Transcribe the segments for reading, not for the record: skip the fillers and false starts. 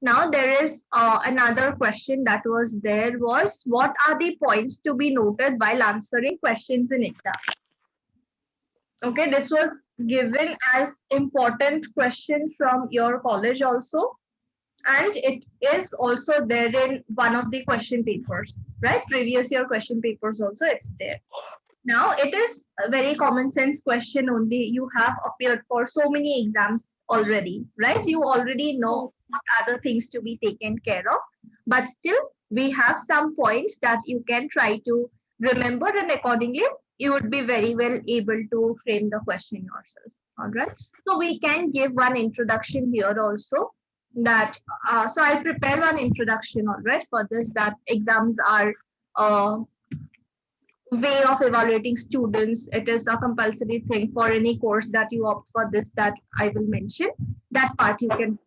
Now there is another question that was there was, what are the points to be noted while answering questions in exam? Okay, this was given as important question from your college also, and it is also there in one of the question papers, right? Previous year question papers also it's there. Now it is a very common sense question only. You have appeared for so many exams already, right? You already know what other things to be taken care of, but still we have some points that you can try to remember, and accordingly you would be very well able to frame the question yourself. All right. So we can give one introduction here also, that so I'll prepare one introduction, all right, for this, that exams are uh, way of evaluating students. It is a compulsory thing for any course that you opt for, this that I will mention. That part you can.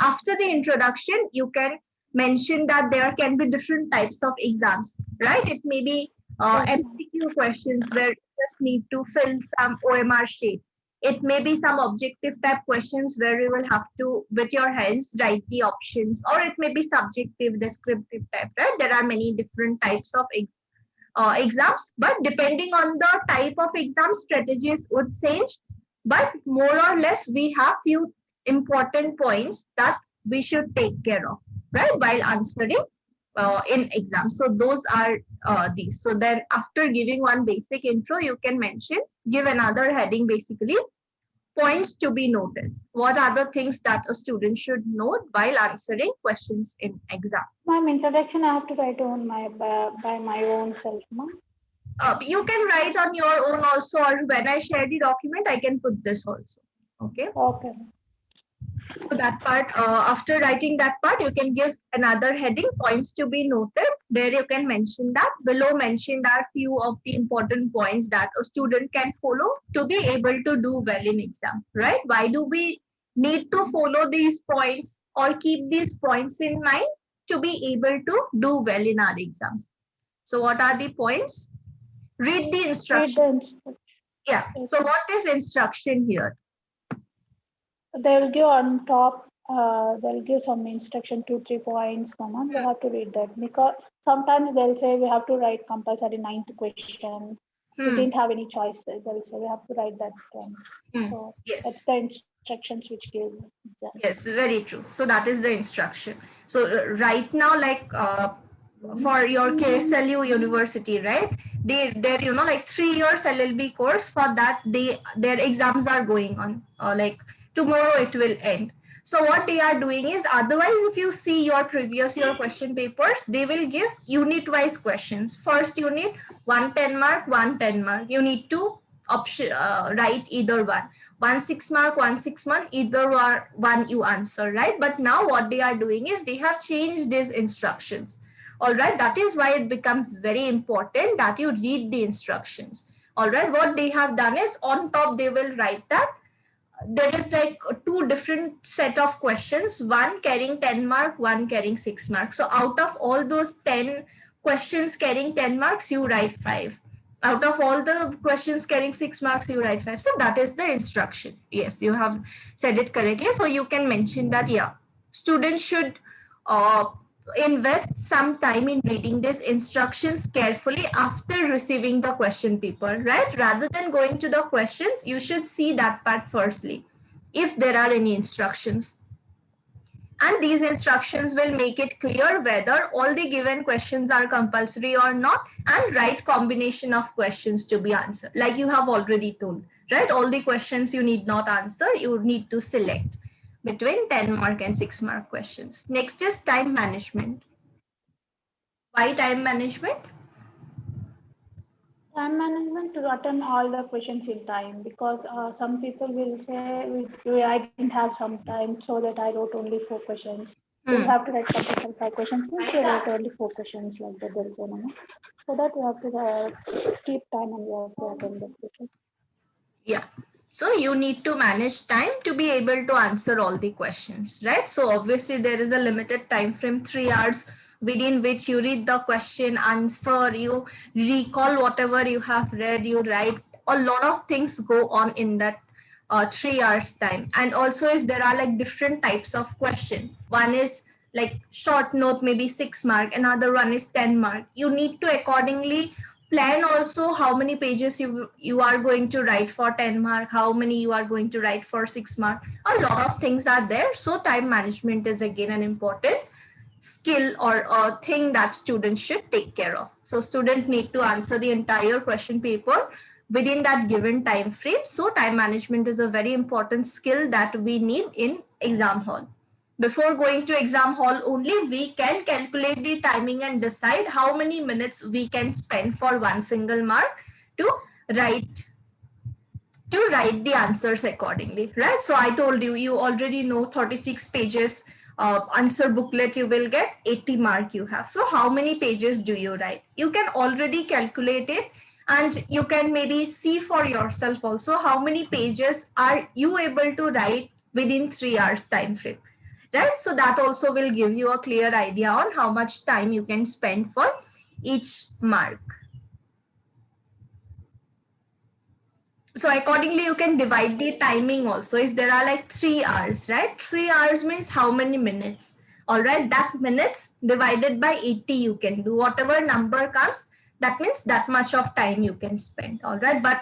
After the introduction, you can mention that there can be different types of exams, right? It may be MCQ questions where you just need to fill some OMR sheet. It may be some objective type questions where you will have to, with your hands, write the options, or it may be subjective, descriptive type, right? There are many different types of exams, but depending on the type of exam, strategies would change. But more or less, we have few important points that we should take care of, right, while answering in exam. So those are these. So then after giving one basic intro, you can mention, give another heading, basically points to be noted. What are the things that a student should note while answering questions in exam? Ma'am, introduction I have to write on my by my own self, ma'am. You can write on your own also, or when I share the document, I can put this also. Okay. Okay. So that part, after writing that part, you can give another heading, points to be noted. There you can mention that. Below mentioned are few of the important points that a student can follow to be able to do well in exam, right? Why do we need to follow these points or keep these points in mind? To be able to do well in our exams. So what are the points? Read the Read instruction. the instruction. Yeah. So what is instruction here? They'll give on top. They'll give some instruction, 2-3 points, ma'am. We have to read that because sometimes they'll say we have to write compulsory 9th question. We didn't have any choices. They'll say we have to write that one. So that's Yes. the instructions which give exam. Yes, very true. So that is the instruction. So right now, like for your KSLU University, right? They're like 3 years LLB course. For that, their exams are going on. Like tomorrow it will end. So what they are doing is, otherwise, if you see your previous year question papers, they will give unit wise questions. First unit, 110 mark, 110 mark. You need to write either one 6 mark, 1 6 month, either one you answer, right? But now what they are doing is they have changed these instructions. All right, that is why it becomes very important that you read the instructions. All right, what they have done is, on top they will write that there is like two different set of questions, one carrying 10 mark, one carrying 6 marks. So out of all those 10 questions carrying 10 marks, you write 5. Out of all the questions carrying 6 marks, you write 5. So that is the instruction. Yes, you have said it correctly. So you can mention that, yeah, students should uh, invest some time in reading these instructions carefully after receiving the question paper, right? Rather than going to the questions, you should see that part firstly, if there are any instructions. And these instructions will make it clear whether all the given questions are compulsory or not, and right combination of questions to be answered. Like you have already told, right? All the questions you need not answer, you need to select between 10 mark and 6 mark questions. Next is time management. Why time management? Time management to attend all the questions in time because some people will say I didn't have some time so that I wrote only 4 questions. We have to write compulsory 5 questions. Means we write only 4 questions like that. There is no number. So that we have to keep time and we have to attend the question. Yeah. So you need to manage time to be able to answer all the questions, right? So obviously there is a limited time frame, 3 hours, within which you read the question, answer, you recall whatever you have read, you write. A lot of things go on in that 3 hours time. And also if there are like different types of question, one is like short note, maybe 6 mark, another one is 10 mark, you need to accordingly plan also how many pages you are going to write for 10 mark, how many you are going to write for 6 mark. A lot of things are there. So time management is again an important skill or a thing that students should take care of. So students need to answer the entire question paper within that given time frame. So time management is a very important skill that we need in exam hall. Before going to exam hall only, we can calculate the timing and decide how many minutes we can spend for one single mark to write the answers accordingly, right? So I told you, you already know 36 pages answer booklet you will get, 80 mark you have. So how many pages do you write? You can already calculate it, and you can maybe see for yourself also how many pages are you able to write within 3 hours time frame, right? So that also will give you a clear idea on how much time you can spend for each mark. So accordingly, you can divide the timing also. If there are like 3 hours, right? 3 hours means how many minutes? All right, that minutes divided by 80 you can do. Whatever number comes, that means that much of time you can spend. All right, but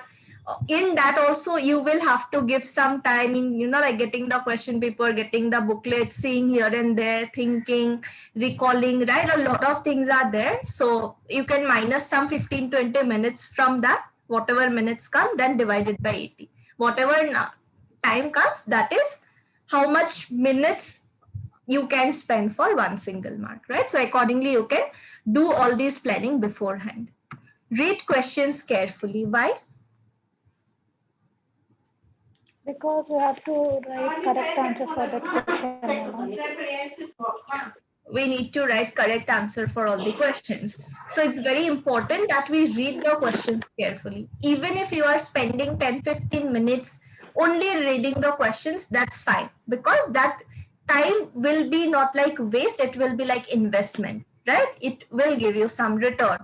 in that also you will have to give some time in, you know, like getting the question paper, getting the booklet, seeing here and there, thinking, recalling, right? A lot of things are there. So you can minus some 15-20 minutes from that. Whatever minutes come, then divided by 80. Whatever time comes, that is how much minutes you can spend for one single mark, right? So accordingly, you can do all these planning beforehand. Read questions carefully. Why? Because we have to write correct answer for that question. We need to write correct answer for all the questions. So it's very important that we read the questions carefully. Even if you are spending 10-15 minutes only reading the questions, that's fine, because that time will be not like waste, it will be like investment, right? It will give you some return.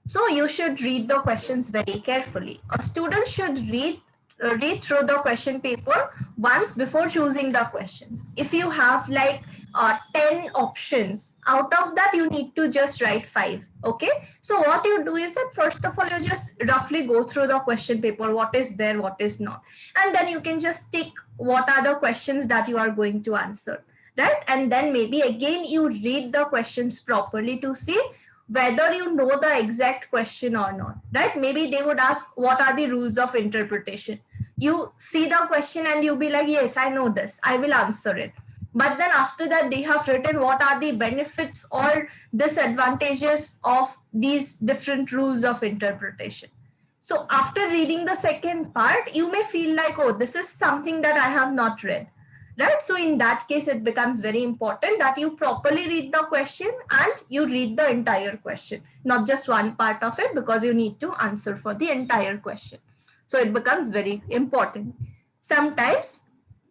So you should read the questions very carefully. A student should read through the question paper once before choosing the questions. If you have like 10 options, out of that you need to just write 5. Okay, so what you do is that first of all you just roughly go through the question paper, what is there, what is not, and then you can just tick what are the questions that you are going to answer, right? And then maybe again you read the questions properly to see whether you know the exact question or not, right? Maybe they would ask, what are the rules of interpretation? You see the question and you'll be like, yes, I know this, I will answer it. But then after that, they have written what are the benefits or disadvantages of these different rules of interpretation. So after reading the second part, you may feel like, oh, this is something that I have not read, right? So in that case, it becomes very important that you properly read the question and you read the entire question, not just one part of it, because you need to answer for the entire question. So it becomes very important. Sometimes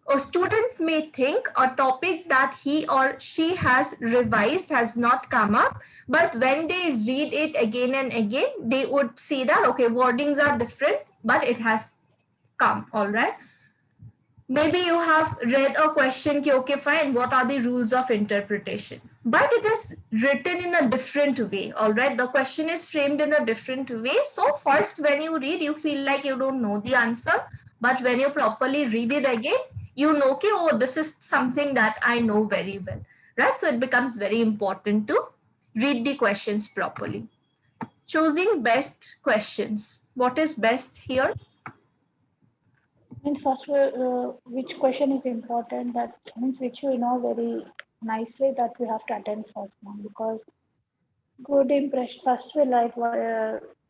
a student may think a topic that he or she has revised has not come up, but when they read it again and again, they would see that, okay, wordings are different, but it has come, all right? Maybe you have read a question, okay, fine, what are the rules of interpretation? But it is written in a different way, all right? The question is framed in a different way. So first, when you read, you feel like you don't know the answer. But when you properly read it again, you know, okay, oh, this is something that I know very well, right? So it becomes very important to read the questions properly. Choosing best questions. What is best here? Means first, which question is important? That means which you know very nicely that we have to attend first now, because good impression first will write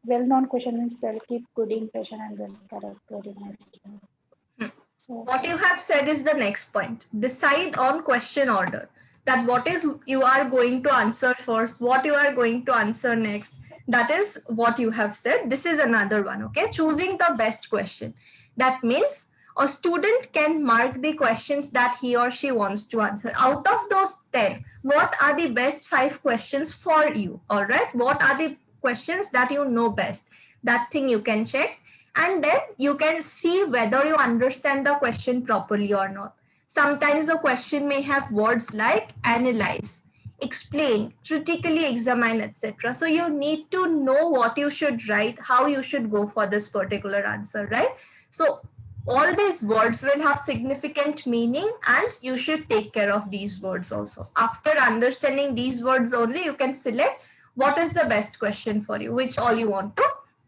well-known question means they'll keep good impression and then correct very nicely. So what you have said is the next point. Decide on question order. That what is you are going to answer first, what you are going to answer next. That is what you have said. This is another one. Okay, choosing the best question. That means a student can mark the questions that he or she wants to answer. Out of those 10, what are the best 5 questions for you? All right, what are the questions that you know best? That thing you can check. and then you can see whether you understand the question properly or not. Sometimes the question may have words like analyze, explain, critically examine, etc. So you need to know what you should write, how you should go for this particular answer, right? So all these words will have significant meaning and you should take care of these words also. After understanding these words only, you can select what is the best question for you, which all you want to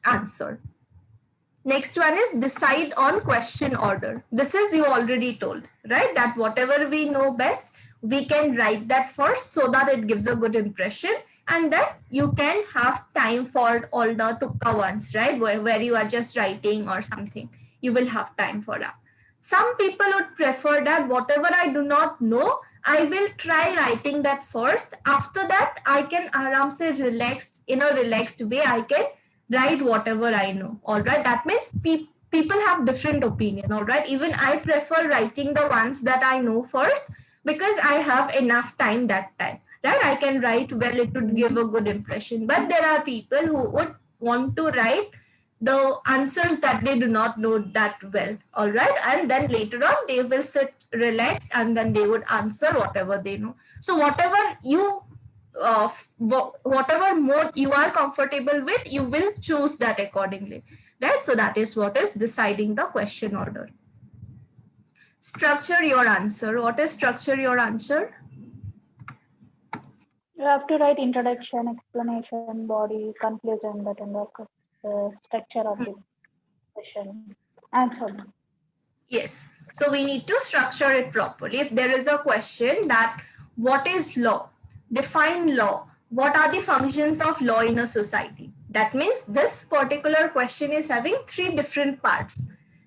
answer. Next one is decide on question order. This is you already told, right? That whatever we know best, we can write that first so that it gives a good impression. And then you can have time for all the tukka ones, right? Where you are just writing or something. You will have time for that. Some people would prefer that whatever I do not know, I will try writing that first. After that, I can aram se relaxed, in a relaxed way, I can write whatever I know. All right. That means people have different opinion. All right. Even I prefer writing the ones that I know first because I have enough time that time. Right. I can write well. It would give a good impression. But there are people who would want to write the answers that they do not know that well. All right. And then later on, they will sit relaxed and then they would answer whatever they know. So whatever you whatever mode you are comfortable with, you will choose that accordingly, right? So that is what is deciding the question order. Structure your answer. What is structure your answer? You have to write introduction, explanation, body, conclusion, that and the structure of the question. Answer. Yes. So we need to structure it properly. If there is a question that what is law? Define law. What are the functions of law in a society? That means this particular question is having 3 different parts,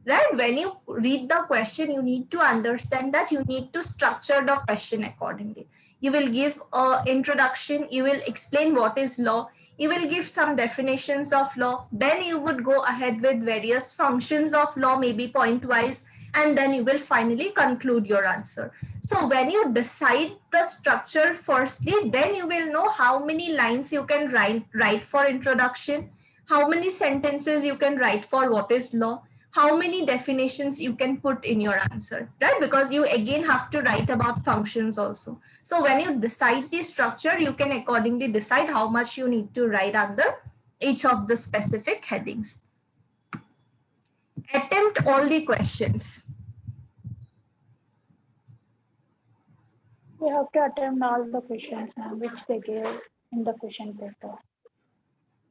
right? When you read the question, you need to understand that you need to structure the question accordingly. You will give an introduction, you will explain what is law, you will give some definitions of law, then you would go ahead with various functions of law, maybe point wise, and then you will finally conclude your answer. So when you decide the structure firstly, then you will know how many lines you can write for introduction, how many sentences you can write for what is law, how many definitions you can put in your answer, right? Because you again have to write about functions also. So when you decide the structure, you can accordingly decide how much you need to write under each of the specific headings. Attempt all the questions. We have to attempt all the questions, which they gave in the question paper.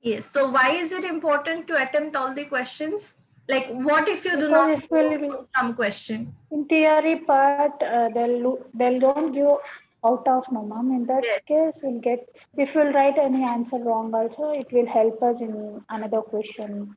Yes. So why is it important to attempt all the questions? Like, what if you do Because not know some question? in theory part, they'll don't give out of no, ma'am. In that Yes. case, we'll get, if we'll write any answer wrong also, it will help us in another question.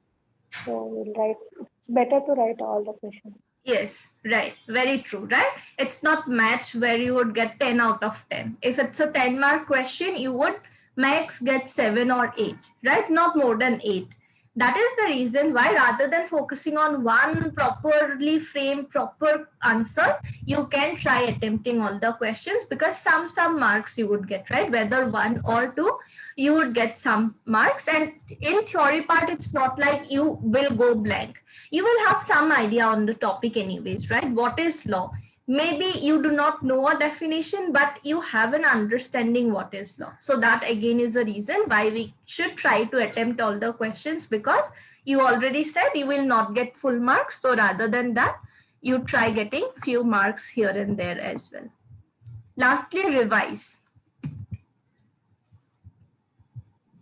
So we'll write, it's better to write all the questions. Yes, right. Very true, right? It's not maths where you would get 10 out of 10. If it's a 10-mark question, you would max get 7 or 8, right? Not more than 8. That is the reason why rather than focusing on one properly framed proper answer, you can try attempting all the questions because some marks you would get, right? Whether 1 or 2, you would get some marks. And in theory part, it's not like you will go blank. You will have some idea on the topic anyways, right? What is law? Maybe you do not know a definition, but you have an understanding what is law. So that again is the reason why we should try to attempt all the questions, because you already said you will not get full marks. So rather than that, you try getting few marks here and there as well. Lastly, revise.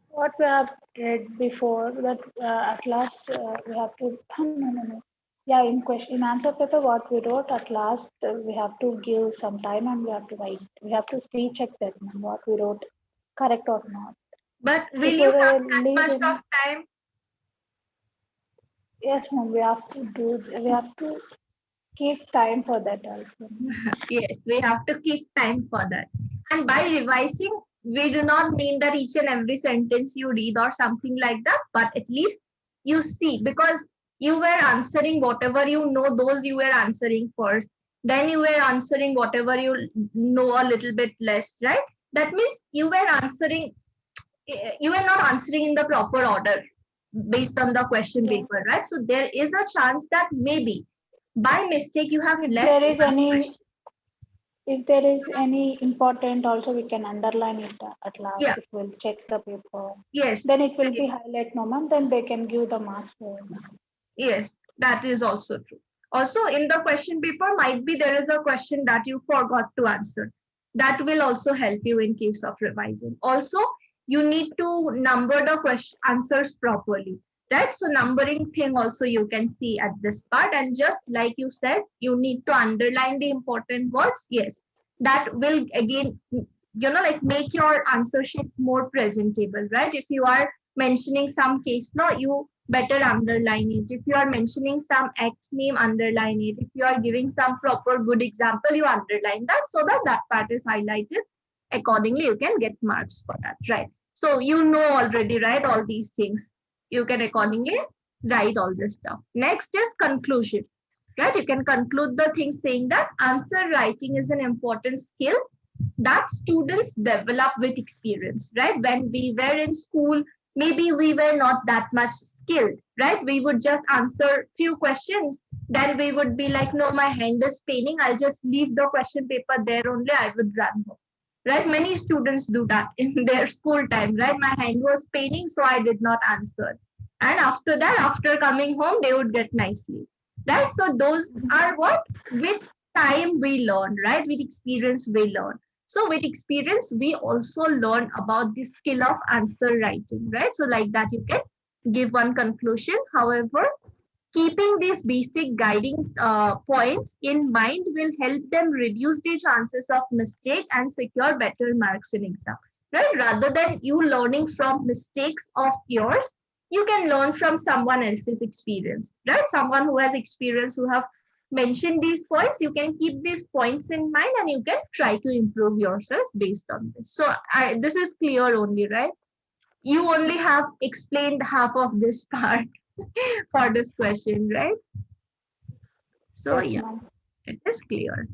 What we have read before, that at last we have to, no. Yeah, in answer paper, what we wrote at last, we have to give some time and we have to write. We have to recheck that what we wrote, correct or not. But will If you have that leave much in, of time? yes, ma'am, we have to do, we have to keep time for that also. Yes, we have to keep time for that. And by revising, we do not mean that each and every sentence you read or something like that, but at least you see, because you were answering whatever you know, those you were answering first. Then you were answering whatever you know a little bit less, right? That means you were answering, you were not answering in the proper order. based on the question Yeah. paper, right? So there is a chance that maybe by mistake you have If left there is one question. any, if there is any important, also we can underline it at last Yeah, if we'll check the paper. yes, Then it will right. be highlight no ma'am, then they can give the marks for us. Yes, that is also true. Also, in the question paper, might be there is a question that you forgot to answer. That will also help you in case of revising. Also, you need to number the question answers properly. Right? So numbering thing also you can see at this part. And just like you said, you need to underline the important words. Yes, that will again, like make your answer sheet more presentable, right? If you are mentioning some case law, you better underline it. If you are mentioning some act name, underline it. If you are giving some proper good example, you underline that so that that part is highlighted. Accordingly, you can get marks for that, right? So you know already, right? All these things. You can accordingly write all this stuff. Next is conclusion, right? You can conclude the thing saying that answer writing is an important skill that students develop with experience, right? When we were in school, maybe we were not that much skilled, right? We would just answer few questions. Then we would be like, no, my hand is paining. I'll just leave the question paper there only. I would run home. Right? Many students do that in their school time, right? My hand was paining, so I did not answer. And after that, after coming home, they would get nicely. Right? So those are what with time we learn, right? With experience we learn. So with experience, we also learn about the skill of answer writing, right? So like that, you can give one conclusion. However, keeping these basic guiding points in mind will help them reduce the chances of mistake and secure better marks in exam. Right? Rather than you learning from mistakes of yours, you can learn from someone else's experience. Right? Someone who has experience, who have mentioned these points, you can keep these points in mind and you can try to improve yourself based on this. So this is clear only, right? You only have explained half of this part for this question, right? So Yes yeah, ma'am. it is clear.